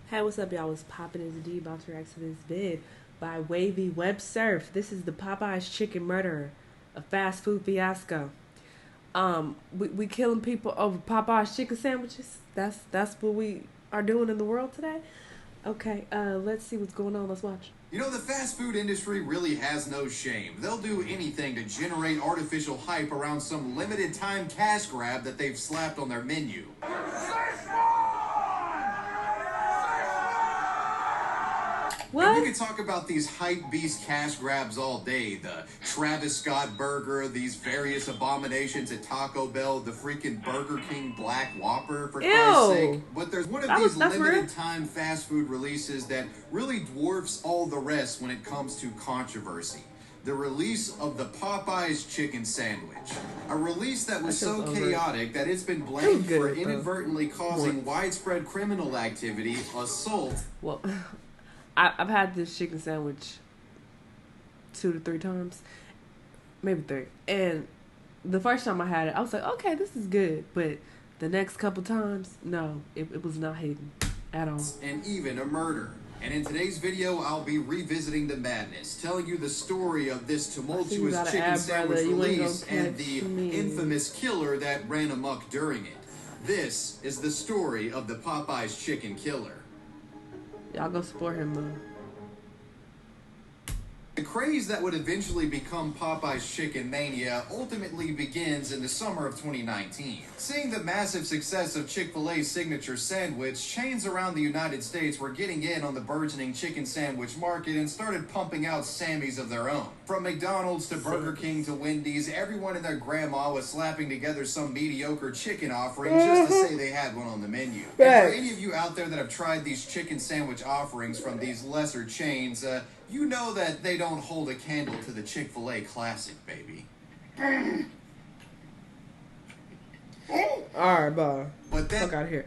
Hey, what's up, y'all? It's Poppin' is D about to react to this vid by Wavy Web Surf. This is the Popeyes Chicken Murderer, a fast food fiasco. We killing people over Popeyes chicken sandwiches. That's what we are doing in the world today. Okay, let's see what's going on. Let's watch. You know, the fast food industry really has no shame. They'll do anything to generate artificial hype around some limited time cash grab that they've slapped on their menu. What? And we could talk about these hype beast cash grabs all day. The Travis Scott burger, these various abominations at Taco Bell, the freaking Burger King Black Whopper, for Christ's sake. But there's one of these limited time fast food releases that really dwarfs all the rest when it comes to controversy. The release of the Popeyes chicken sandwich. A release that was so chaotic that it's been blamed for inadvertently causing widespread criminal activity, assault. Well, I've had this chicken sandwich 2 to 3 times, maybe 3. And the first time I had it, I was like, okay, this is good. But the next couple times, no, it was not hidden at all. And even a murder. And in today's video, I'll be revisiting the madness, telling you the story of this tumultuous chicken sandwich release and the infamous killer that ran amok during it. This is the story of the Popeyes chicken killer. Y'all go support him, though. The craze that would eventually become Popeye's Chicken Mania ultimately begins in the summer of 2019. Seeing the massive success of Chick-fil-A's signature sandwich, chains around the United States were getting in on the burgeoning chicken sandwich market and started pumping out Sammys of their own. From McDonald's to Burger King to Wendy's, everyone and their grandma was slapping together some mediocre chicken offering just to say they had one on the menu. And for any of you out there that have tried these chicken sandwich offerings from these lesser chains, you know that they don't hold a candle to the Chick-fil-A classic, baby. Alright, bye. But then, fuck out of here.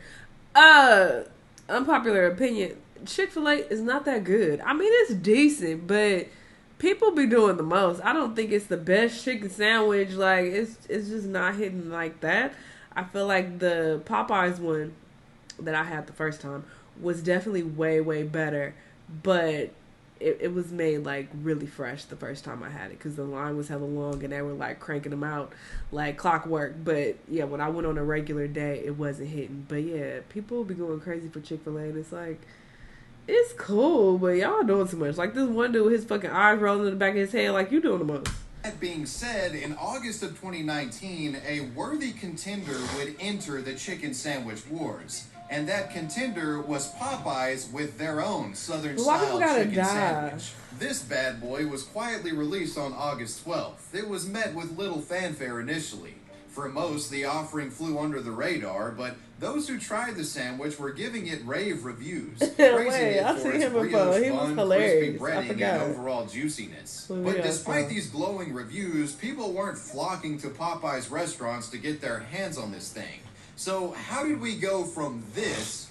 Unpopular opinion. Chick-fil-A is not that good. I mean, it's decent, but people be doing the most. I don't think it's the best chicken sandwich. Like, it's just not hitting like that. I feel like the Popeyes one that I had the first time was definitely way, way better. But it was made like really fresh the first time I had it because the line was hella long and they were like cranking them out like clockwork. But yeah, when I went on a regular day, it wasn't hitting. But yeah, people be going crazy for Chick-fil-A and it's like, it's cool, but y'all doing too much. Like this one dude, his fucking eyes rolling in the back of his head, like you doing the most. That being said, in August of 2019, a worthy contender would enter the chicken sandwich wars. And that contender was Popeyes with their own Southern-style chicken sandwich. This bad boy was quietly released on August 12th. It was met with little fanfare initially. For most, the offering flew under the radar, but those who tried the sandwich were giving it rave reviews, praising it for its brioche bun, crispy breading, and overall juiciness. But despite these glowing reviews, people weren't flocking to Popeyes restaurants to get their hands on this thing. So how did we go from this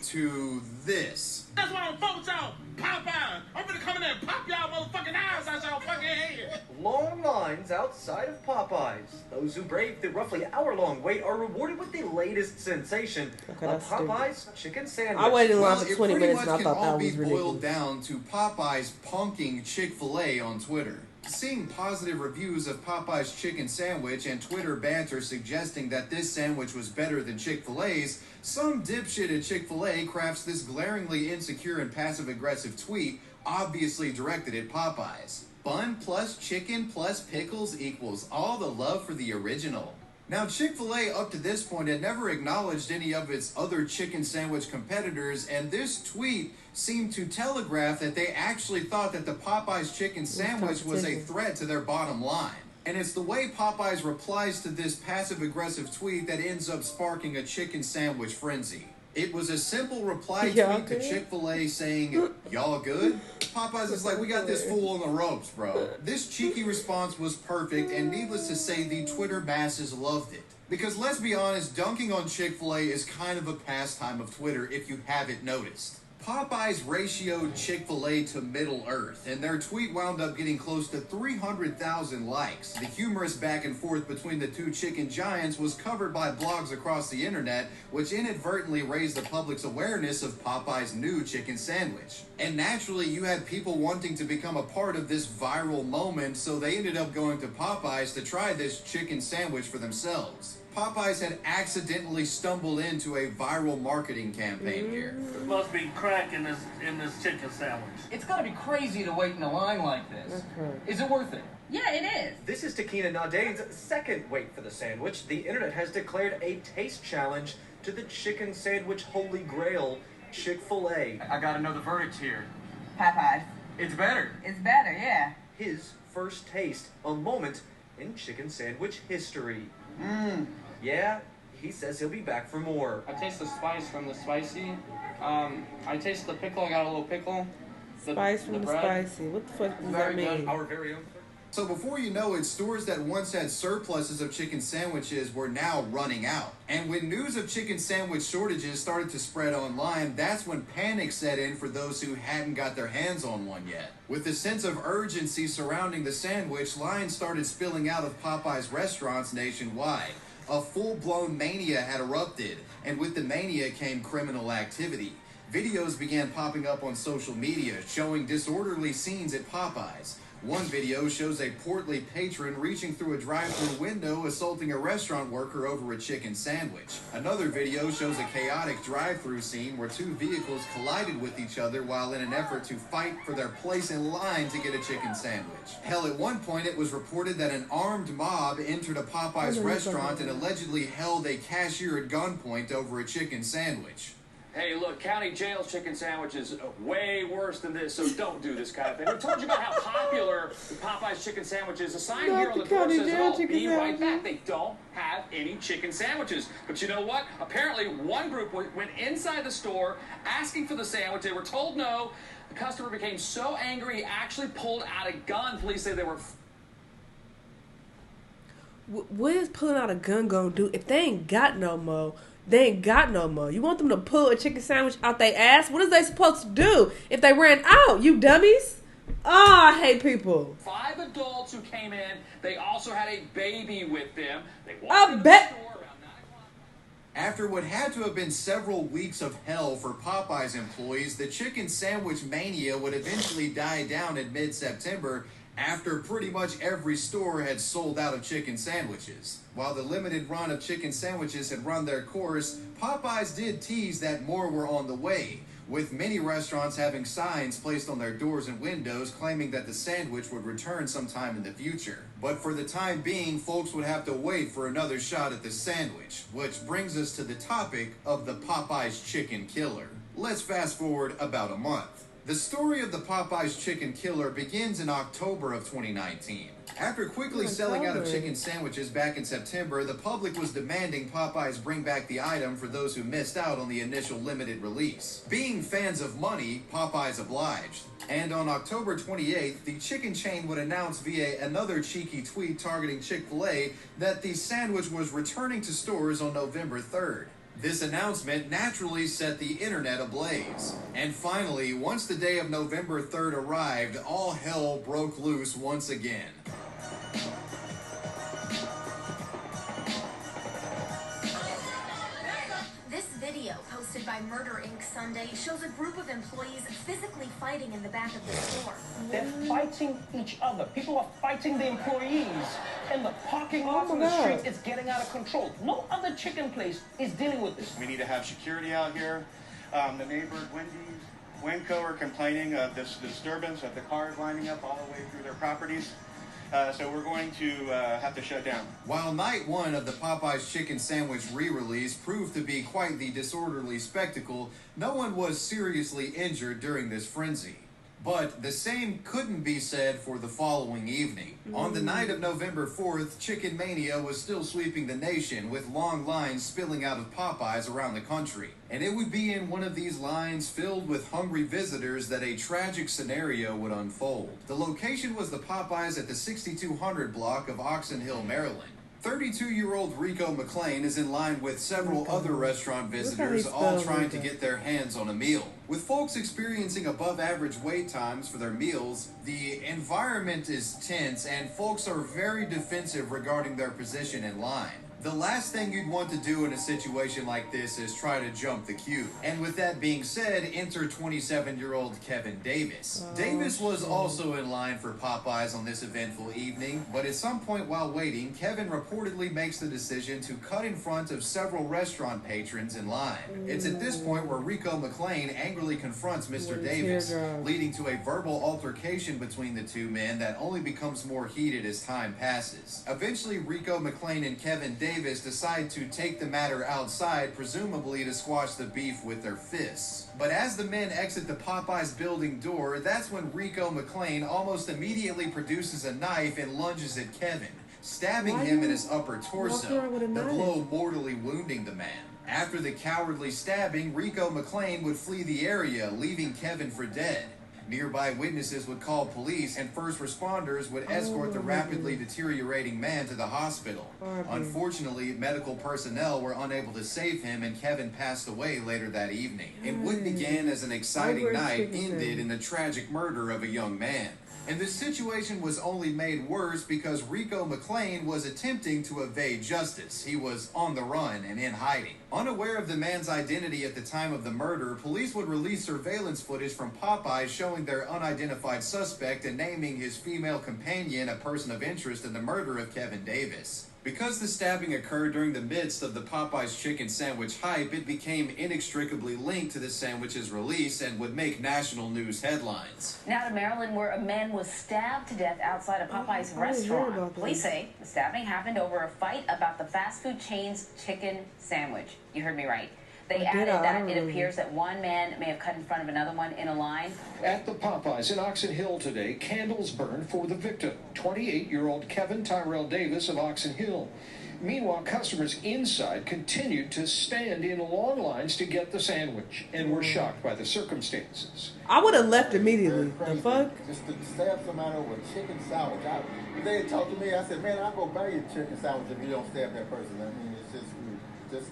to this? That's what I'm focused on, Popeyes. I'm gonna come in there and pop y'all motherfucking eyes out y'all fucking head. Long lines outside of Popeyes. Those who brave the roughly hour-long wait are rewarded with the latest sensation, a Popeyes chicken sandwich. I waited in line for 20 minutes and I thought that was ridiculous. It pretty much can all be boiled down to Popeyes punking Chick-fil-A on Twitter. Seeing positive reviews of Popeye's chicken sandwich and Twitter banter suggesting that this sandwich was better than Chick-fil-A's, some dipshit at Chick-fil-A crafts this glaringly insecure and passive-aggressive tweet obviously directed at Popeyes. Bun plus chicken plus pickles equals all the love for the original. Now, Chick-fil-A up to this point had never acknowledged any of its other chicken sandwich competitors, and this tweet seemed to telegraph that they actually thought that the Popeyes chicken sandwich was a threat to their bottom line. And it's the way Popeyes replies to this passive-aggressive tweet that ends up sparking a chicken sandwich frenzy. It was a simple reply tweet to Chick-fil-A saying, "Y'all good?" Popeyes is like, "We got this fool on the ropes, bro." This cheeky response was perfect, and needless to say, the Twitter masses loved it. Because let's be honest, dunking on Chick-fil-A is kind of a pastime of Twitter if you haven't noticed. Popeyes ratioed Chick-fil-A to Middle Earth, and their tweet wound up getting close to 300,000 likes. The humorous back and forth between the two chicken giants was covered by blogs across the internet, which inadvertently raised the public's awareness of Popeyes' new chicken sandwich. And naturally, you had people wanting to become a part of this viral moment, so they ended up going to Popeyes to try this chicken sandwich for themselves. Popeyes had accidentally stumbled into a viral marketing campaign here. There must be crack in this chicken sandwich. It's gotta be crazy to wait in a line like this. Is it worth it? Yeah, it is. This is Takina Nadane's second wait for the sandwich. The internet has declared a taste challenge to the chicken sandwich holy grail, Chick-fil-A. I gotta know the verdict here. Popeyes. It's better. It's better, yeah. His first taste, a moment in chicken sandwich history. Yeah, he says he'll be back for more. I taste the spice from the spicy. I taste the pickle. I got a little pickle. Spice from the spicy. What the fuck does that mean? Our very own. So before you know it, stores that once had surpluses of chicken sandwiches were now running out. And when news of chicken sandwich shortages started to spread online, that's when panic set in for those who hadn't got their hands on one yet. With the sense of urgency surrounding the sandwich, lines started spilling out of Popeyes restaurants nationwide. A full-blown mania had erupted, and with the mania came criminal activity. Videos began popping up on social media showing disorderly scenes at Popeyes. One video shows a portly patron reaching through a drive-thru window assaulting a restaurant worker over a chicken sandwich. Another video shows a chaotic drive-thru scene where two vehicles collided with each other while in an effort to fight for their place in line to get a chicken sandwich. Hell, at one point it was reported that an armed mob entered a Popeyes restaurant and allegedly held a cashier at gunpoint over a chicken sandwich. Hey, look, county jail's chicken sandwich is way worse than this, so don't do this kind of thing. We told you about how popular the Popeyes chicken sandwich is. A sign here on the door says it all. Be right back. They don't have any chicken sandwiches. But you know what? Apparently, one group went inside the store asking for the sandwich. They were told no. The customer became so angry, he actually pulled out a gun. Police say they were... What is pulling out a gun gonna do if they ain't got no more? They ain't got no more. You want them to pull a chicken sandwich out their ass? What is they supposed to do if they ran out? You dummies. Oh, I hate people. 5 adults who came in. They also had a baby with them. They I bet. After what had to have been several weeks of hell for Popeyes employees, the chicken sandwich mania would eventually die down in mid-September after pretty much every store had sold out of chicken sandwiches. While the limited run of chicken sandwiches had run their course, Popeyes did tease that more were on the way, with many restaurants having signs placed on their doors and windows claiming that the sandwich would return sometime in the future. But for the time being, folks would have to wait for another shot at the sandwich, which brings us to the topic of the Popeyes chicken killer. Let's fast forward about a month. The story of the Popeyes chicken killer begins in October of 2019. After quickly selling out of chicken sandwiches back in September, the public was demanding Popeyes bring back the item for those who missed out on the initial limited release. Being fans of money, Popeyes obliged. And on October 28th, the chicken chain would announce via another cheeky tweet targeting Chick-fil-A that the sandwich was returning to stores on November 3rd. This announcement naturally set the internet ablaze. And finally, once the day of November 3rd arrived, all hell broke loose once again. This video, posted by Murder Inc. Sunday, shows a group of employees physically fighting in the back of the store. They're fighting each other. People are fighting the employees. And the parking lot on the street is getting out of control. No other chicken place is dealing with this. We need to have security out here. The neighbors, Winco, are complaining of this disturbance of the cars lining up all the way through their properties. So we're going to have to shut down. While night one of the Popeyes chicken sandwich re-release proved to be quite the disorderly spectacle, no one was seriously injured during this frenzy. But the same couldn't be said for the following evening. On the night of November 4th, Chicken Mania was still sweeping the nation with long lines spilling out of Popeyes around the country. And it would be in one of these lines filled with hungry visitors that a tragic scenario would unfold. The location was the Popeyes at the 6200 block of Oxon Hill, Maryland. 32-year-old Rico McLean is in line with several other restaurant visitors, all trying to get their hands on a meal. With folks experiencing above-average wait times for their meals, the environment is tense and folks are very defensive regarding their position in line. The last thing you'd want to do in a situation like this is try to jump the queue. And with that being said, enter 27-year-old Kevin Davis. Davis was also in line for Popeyes on this eventful evening, but at some point while waiting, Kevin reportedly makes the decision to cut in front of several restaurant patrons in line. It's at this point where Rico McLean angrily confronts Mr. Davis, leading to a verbal altercation between the two men that only becomes more heated as time passes. Eventually, Rico McLean and Kevin Davis decide to take the matter outside, presumably to squash the beef with their fists. But as the men exit the Popeyes building door, that's when Rico McLean almost immediately produces a knife and lunges at Kevin, stabbing him in his upper torso, the blow mortally wounding the man. After the cowardly stabbing, Rico McLean would flee the area, leaving Kevin for dead. Nearby witnesses would call police, and first responders would escort the rapidly deteriorating man to the hospital. Unfortunately, medical personnel were unable to save him, and Kevin passed away later that evening. And what began as an exciting night ended in the tragic murder of a young man. And this situation was only made worse because Rico McLean was attempting to evade justice. He was on the run and in hiding. Unaware of the man's identity at the time of the murder, police would release surveillance footage from Popeyes showing their unidentified suspect and naming his female companion a person of interest in the murder of Kevin Davis. Because the stabbing occurred during the midst of the Popeyes chicken sandwich hype, it became inextricably linked to the sandwich's release and would make national news headlines. Now to Maryland, where a man was stabbed to death outside a Popeyes restaurant. Police say the stabbing happened over a fight about the fast food chain's chicken sandwich. You heard me right. They added that it appears that one man may have cut in front of another one in a line. At the Popeyes in Oxon Hill today, candles burned for the victim, 28-year-old Kevin Tyrell Davis of Oxon Hill. Meanwhile, customers inside continued to stand in long lines to get the sandwich and were shocked by the circumstances. I would have left immediately. The fuck? Just to stab somebody over a chicken sandwich. If they had talked to me, I said, man, I'll go buy you a chicken sandwich if you don't stab that person. I mean, it's just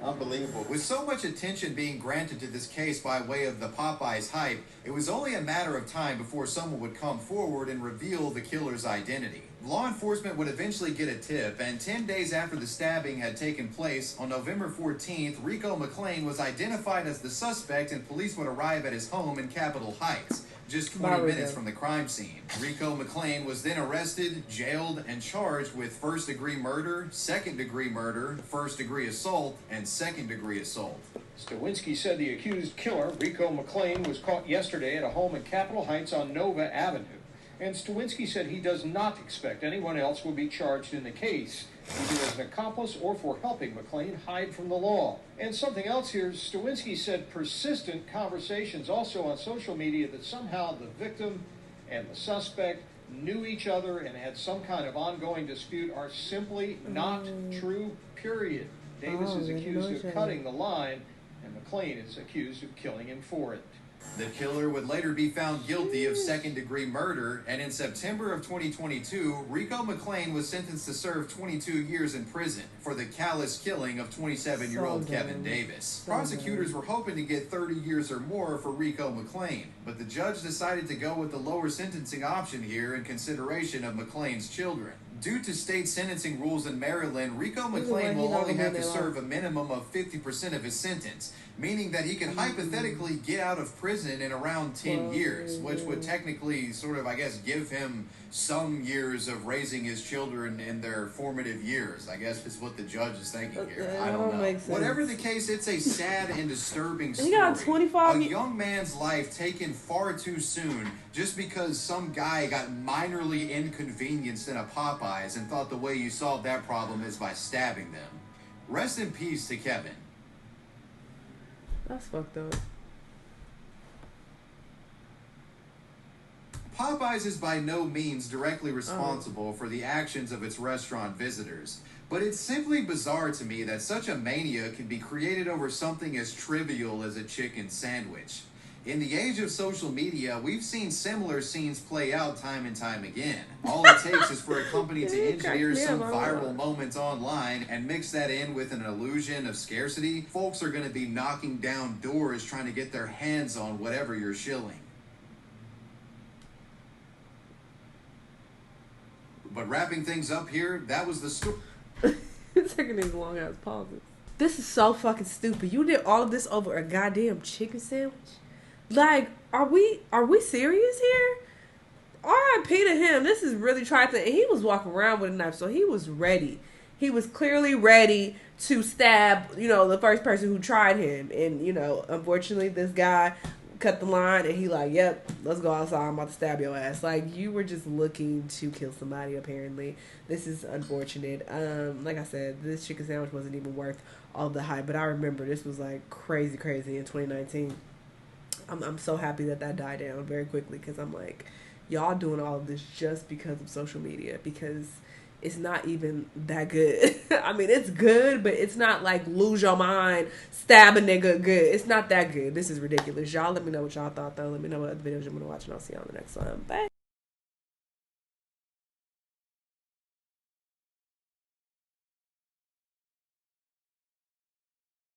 unbelievable. With so much attention being granted to this case by way of the Popeyes hype, it was only a matter of time before someone would come forward and reveal the killer's identity. Law enforcement would eventually get a tip, and 10 days after the stabbing had taken place, on November 14th, Rico McLean was identified as the suspect, and police would arrive at his home in Capitol Heights, just 20 minutes from the crime scene. Rico McLean was then arrested, jailed, and charged with first-degree murder, second-degree murder, first-degree assault, and second-degree assault. Stawinski said the accused killer, Rico McLean, was caught yesterday at a home in Capitol Heights on Nova Avenue. And Stawinski said he does not expect anyone else will be charged in the case, either as an accomplice or for helping McLean hide from the law. And something else here, Stawinski said persistent conversations also on social media that somehow the victim and the suspect knew each other and had some kind of ongoing dispute are simply not true, period. Davis is accused of cutting the line, and McLean is accused of killing him for it. The killer would later be found guilty of second-degree murder, and in September of 2022, Rico McLean was sentenced to serve 22 years in prison for the callous killing of 27-year-old Kevin Davis. Prosecutors were hoping to get 30 years or more for Rico McLean, but the judge decided to go with the lower sentencing option here in consideration of McLean's children. Due to state sentencing rules in Maryland, Rico McLean will only have to serve a minimum of 50% of his sentence, meaning that he could hypothetically get out of prison in around 10 years, which would technically sort of, I guess, give him some years of raising his children in their formative years, I guess is what the judge is thinking here. I don't know. Whatever the case, it's a sad and disturbing story. He got 25 A young man's life taken far too soon just because some guy got minorly inconvenienced in a Popeyes and thought the way you solved that problem is by stabbing them. Rest in peace to Kevin. That's fucked up. Popeyes is by no means directly responsible for the actions of its restaurant visitors, but it's simply bizarre to me that such a mania can be created over something as trivial as a chicken sandwich. In the age of social media, we've seen similar scenes play out time and time again. All it takes is for a company to engineer some viral moment online and mix that in with an illusion of scarcity. Folks are going to be knocking down doors trying to get their hands on whatever you're shilling. But wrapping things up here, that was the story. It's taking these long ass pauses. This is so fucking stupid. You did all of this over a goddamn chicken sandwich? Like, are we serious here? R.I.P. to him. This is really trifling. And he was walking around with a knife, so he was ready. He was clearly ready to stab, the first person who tried him. And, unfortunately, this guy cut the line, and he like, yep, let's go outside. I'm about to stab your ass. Like, you were just looking to kill somebody, apparently. This is unfortunate. Like I said, this chicken sandwich wasn't even worth all the hype. But I remember this was, like, crazy in 2019. I'm so happy that died down very quickly, because I'm like, y'all doing all of this just because of social media, because it's not even that good. I mean, it's good, but it's not like lose your mind, stab a nigga good. It's not that good. This is ridiculous. Y'all let me know what y'all thought, though. Let me know what other videos you want to watch, and I'll see y'all on the next one. Bye.